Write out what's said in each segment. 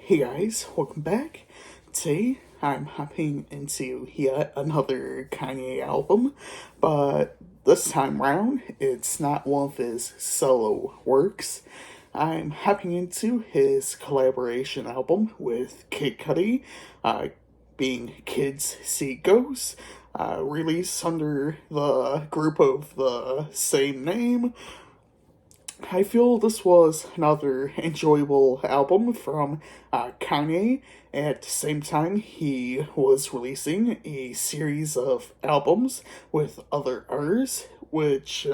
Hey guys, welcome back. Today I'm hopping into yet another Kanye album, but this time round it's not one of his solo works. I'm hopping into his collaboration album with Kid Cudi, being Kids See Ghosts, released under the group of the same name. I feel this was another enjoyable album from Kanye. At the same time, he was releasing a series of albums with other artists, which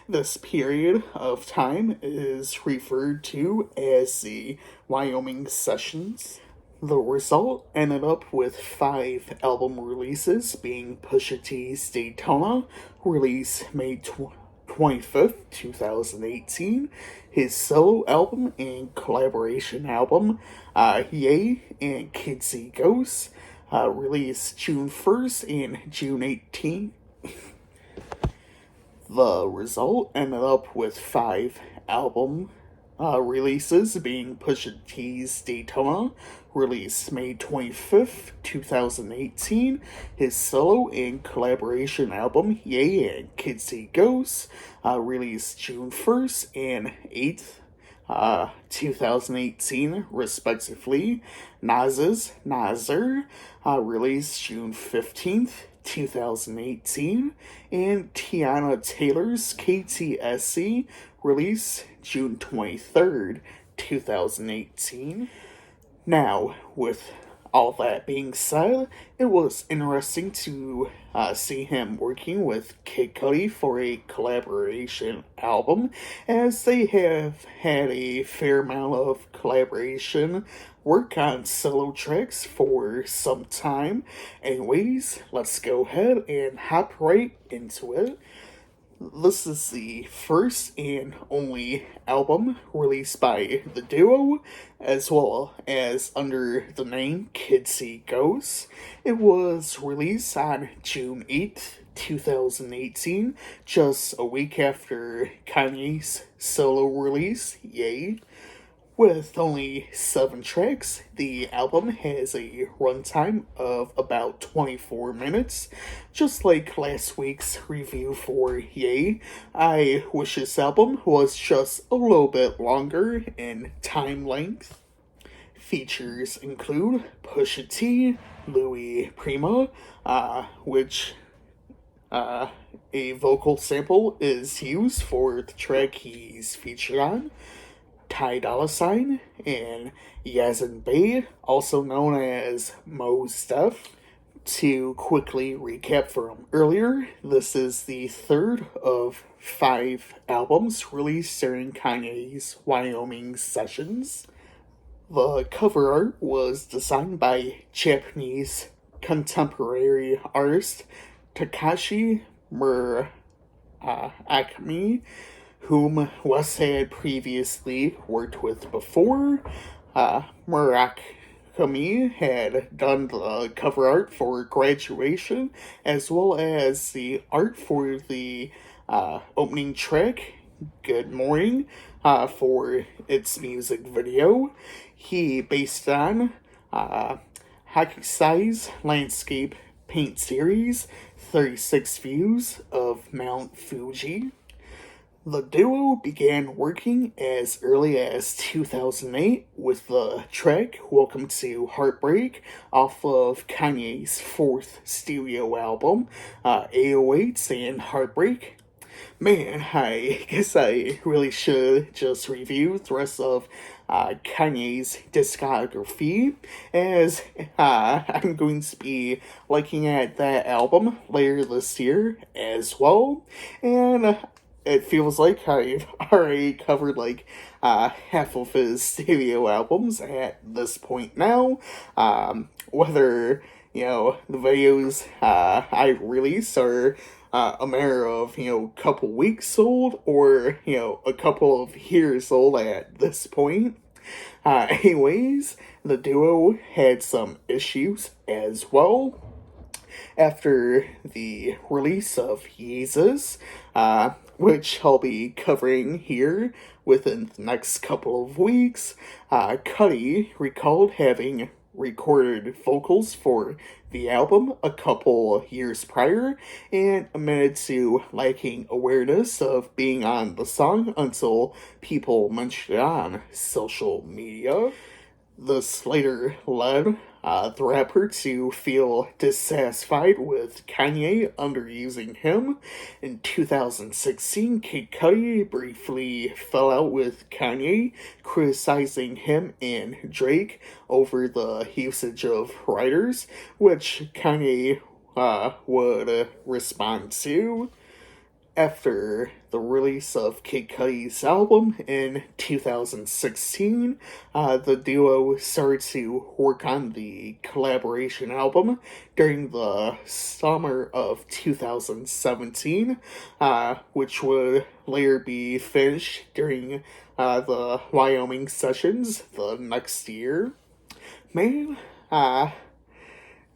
this period of time is referred to as the Wyoming Sessions. The result ended up with 5 album releases, being Pusha T's Daytona, released May 25th, 2018, his solo album and collaboration album, Yay and Kids See Ghosts, released June 1st and June 18th. The result ended up with 5 album releases, being Pusha T's Daytona, released May 25th, 2018, his solo and collaboration album, Yay and Kids See Ghosts, released June 1st and 8th, 2018, respectively. Nas's Nasr, released June 15th, 2018, and Tiana Taylor's KTSC, released June 23rd, 2018. Now, with all that being said, it was interesting to see him working with Kid Cudi for a collaboration album, as they have had a fair amount of collaboration work on solo tracks for some time. Anyways, let's go ahead and hop right into it. This is the first and only album released by the duo, as well as under the name Kids See Ghosts. It was released on June 8th, 2018, just a week after Kanye's solo release, Yay. With only 7 tracks, the album has a runtime of about 24 minutes. Just like last week's review for Yay, I wish this album was just a little bit longer in time length. Features include Pusha T, Louis Prima, which a vocal sample is used for the track he's featured on. Ty Dolla $ign, and Yazin Bey, also known as Mos Def. To quickly recap from earlier, this is the third of 5 albums released during Kanye's Wyoming Sessions. The cover art was designed by Japanese contemporary artist Takashi Murakami, whom Wes had previously worked with before. Murakami had done the cover art for Graduation, as well as the art for the opening track, Good Morning, for its music video. He based on Hakusai's landscape paint series, 36 Views of Mount Fuji. The duo began working as early as 2008 with the track Welcome to Heartbreak off of Kanye's 4th studio album, 808s and Heartbreak. Man, I guess I really should just review the rest of Kanye's discography, as I'm going to be looking at that album later this year as well, and it feels like I've already covered half of his studio albums at this point now. Whether, the videos I release are a matter of, couple weeks old or, a couple of years old at this point. Anyways, the duo had some issues as well. After the release of Yeezus, which I'll be covering here within the next couple of weeks. Cudi recalled having recorded vocals for the album a couple years prior and admitted to lacking awareness of being on the song until people mentioned it on social media. This later led the rapper to feel dissatisfied with Kanye underusing him. In 2016, Kid Cudi briefly fell out with Kanye, criticizing him and Drake over the usage of writers, which Kanye would respond to. After the release of Kid Cudi's album in 2016, the duo started to work on the collaboration album during the summer of 2017, which would later be finished during the Wyoming sessions the next year. Man,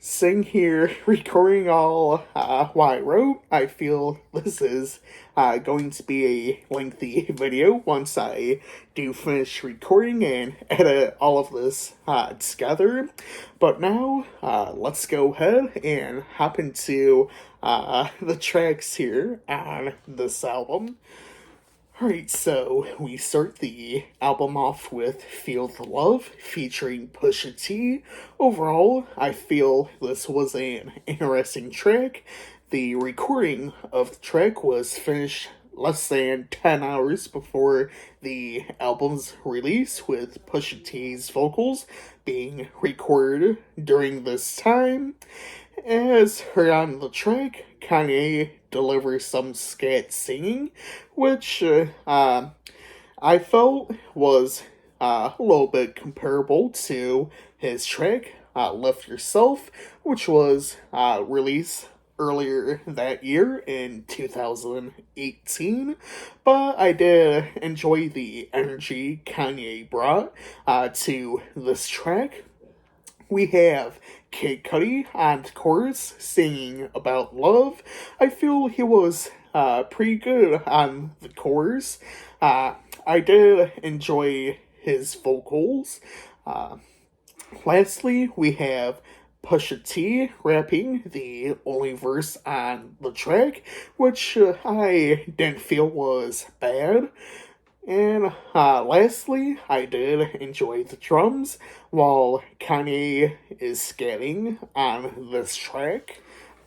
sitting here recording all what I wrote, I feel this is going to be a lengthy video once I do finish recording and edit all of this together. But now, let's go ahead and hop into the tracks here on this album. Alright, so we start the album off with Feel the Love featuring Pusha T. Overall, I feel this was an interesting track. The recording of the track was finished less than 10 hours before the album's release, with Pusha T's vocals being recorded during this time. As heard on the track, Kanye delivers some scat singing, which I felt was a little bit comparable to his track, Lift Yourself, which was released earlier that year in 2018, but I did enjoy the energy Kanye brought to this track. We have Kid Cudi on the chorus singing about love. I feel he was pretty good on the chorus. I did enjoy his vocals. Lastly, we have Pusha T rapping the only verse on the track, which I didn't feel was bad. And lastly, I did enjoy the drums while Kanye is scatting on this track.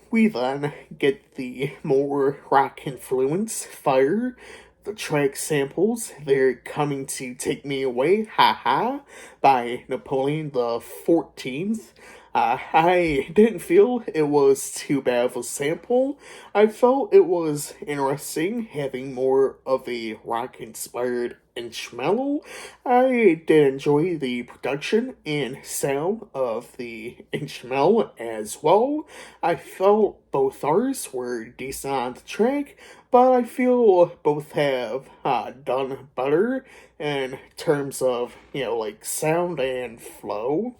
We then get the more rock influence Fire. The track samples They're Coming to Take Me Away, Haha, by Napoleon the 14th. I didn't feel it was too bad of a sample. I felt it was interesting having more of a rock-inspired instrumental. I did enjoy the production and sound of the instrumental as well. I felt both artists were decent on the track, but I feel both have done better in terms of, like sound and flow.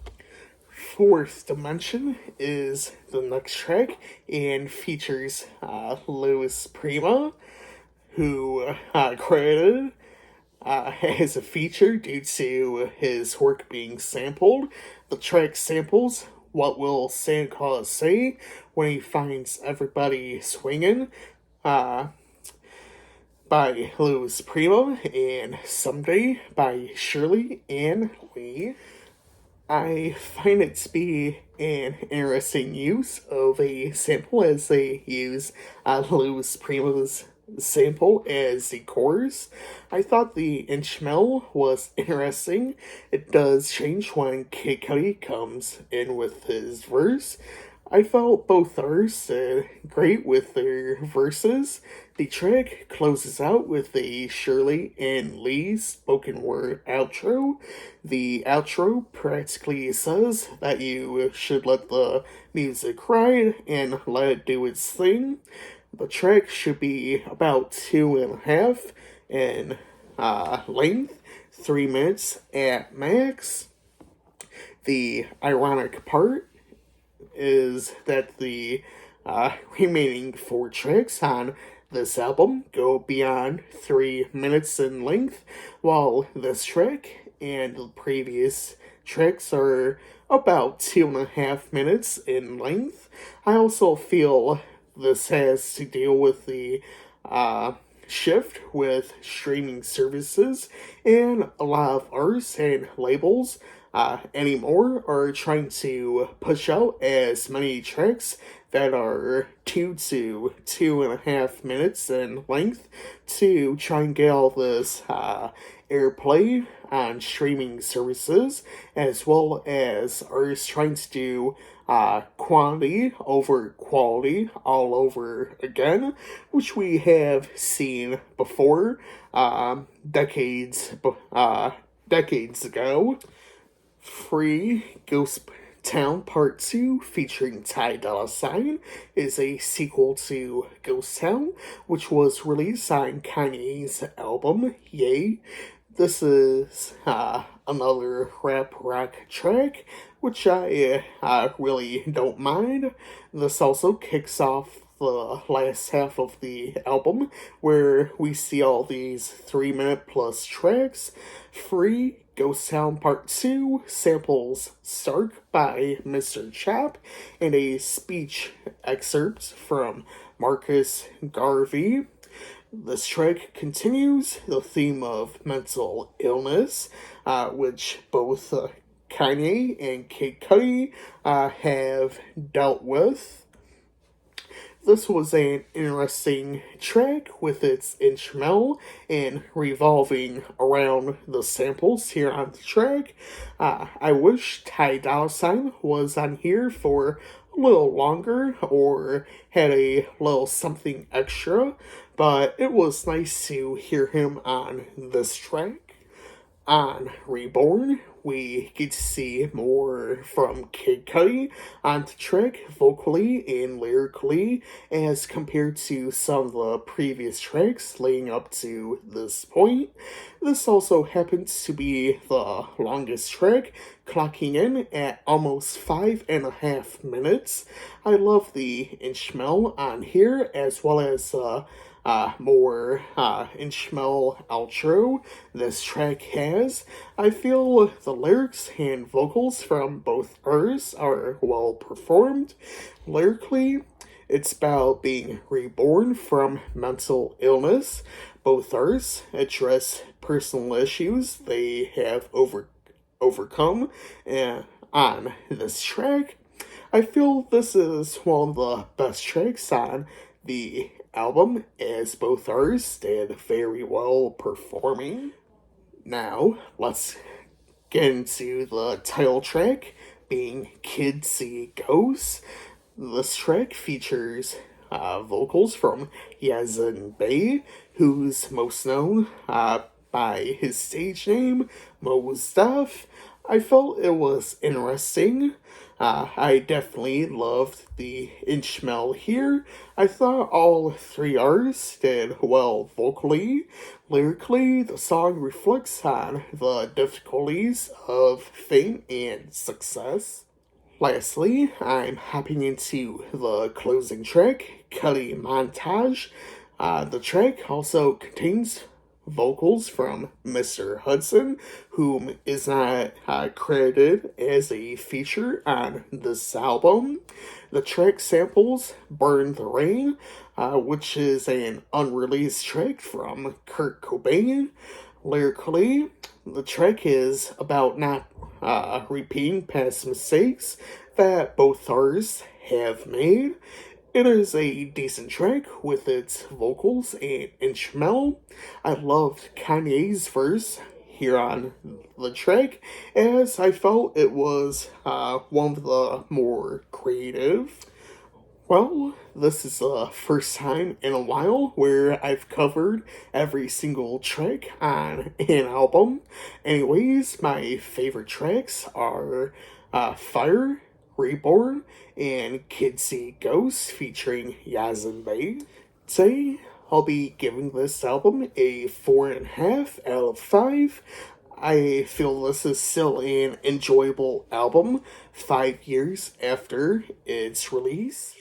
Fourth Dimension is the next track and features Louis Prima, who credited as a feature due to his work being sampled. The track samples What Will Santa Claus Say When He Finds Everybody Swinging by Louis Prima, and Someday by Shirley Ann Lee. I find it to be an interesting use of a sample, as they use Louis Prima's sample as the chorus. I thought the instrumental was interesting. It does change when Kid Cudi comes in with his verse. I felt both artists did great with their verses. The track closes out with a Shirley and Lee spoken word outro. The outro practically says that you should let the music ride and let it do its thing. The track should be about 2.5 in length, 3 minutes at max. The ironic part is that the remaining 4 tracks on this album go beyond 3 minutes in length, while this track and the previous tracks are about 2.5 minutes in length. I also feel this has to deal with the uh, shift with streaming services, and a lot of artists and labels anymore are trying to push out as many tracks that are 2 to 2.5 minutes in length to try and get all this airplay on streaming services, as well as artists trying to do quantity over quality all over again, which we have seen before decades ago. Free Ghost Town Part 2 featuring Ty Dolla $ign is a sequel to Ghost Town, which was released on Kanye's album, Yay. This is another rap rock track, which I really don't mind. This also kicks off the last half of the album, where we see all these 3 minute plus tracks. Free Ghost Town Part 2 samples Stark by Mr. Chap and a speech excerpt from Marcus Garvey. This track continues the theme of mental illness, which both Kanye and Kid Cudi have dealt with. This was an interesting track with its instrumental and revolving around the samples here on the track. I wish Ty Dolla $ign was on here for a little longer or had a little something extra, but it was nice to hear him on this track. On Reborn, we get to see more from Kid Cudi on the track, vocally and lyrically, as compared to some of the previous tracks leading up to this point. This also happens to be the longest track, clocking in at almost 5.5 minutes. I love the instrumental on here, as well as more instrumental outro this track has. I feel the lyrics and vocals from both artists are well performed. Lyrically, it's about being reborn from mental illness. Both artists address personal issues they have overcome on this track. I feel this is one of the best tracks on the album, as both artists did very well performing. Now, let's get into the title track, being Kids See Ghosts. This track features vocals from Yazan Bey, who's most known by his stage name, Mos Def. I felt it was interesting. I definitely loved the instrumental here. I thought all three artists did well vocally. Lyrically, the song reflects on the difficulties of fame and success. Lastly, I'm hopping into the closing track, Cudi Montage. The track also contains vocals from Mr. Hudson, whom is not credited as a feature on this album. The track samples Burn the Rain, which is an unreleased track from Kurt Cobain. Lyrically, the track is about not repeating past mistakes that both artists have made. It is a decent track with its vocals and instrumental. I loved Kanye's verse here on the track, as I felt it was one of the more creative. Well, this is the first time in a while where I've covered every single track on an album. Anyways, my favorite tracks are Fire, Reborn, and Kids See Ghosts featuring Yazan Bey. Today, I'll be giving this album a 4.5 out of 5. I feel this is still an enjoyable album 5 years after its release.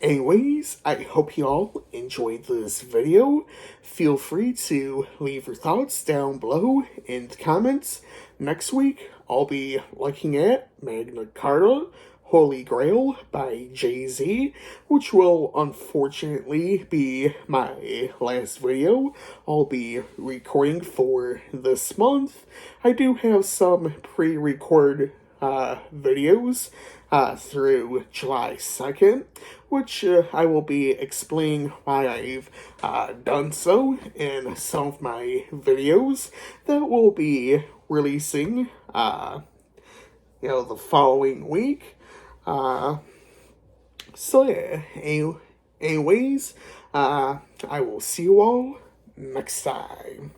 Anyways, I hope you all enjoyed this video. Feel free to leave your thoughts down below in the comments. Next week, I'll be looking at Magna Carta, Holy Grail by Jay-Z, which will unfortunately be my last video I'll be recording for this month. I do have some pre-recorded videos through July 2nd, which I will be explaining why I've done so in some of my videos that will be releasing, the following week. So yeah, anyways, I will see you all next time.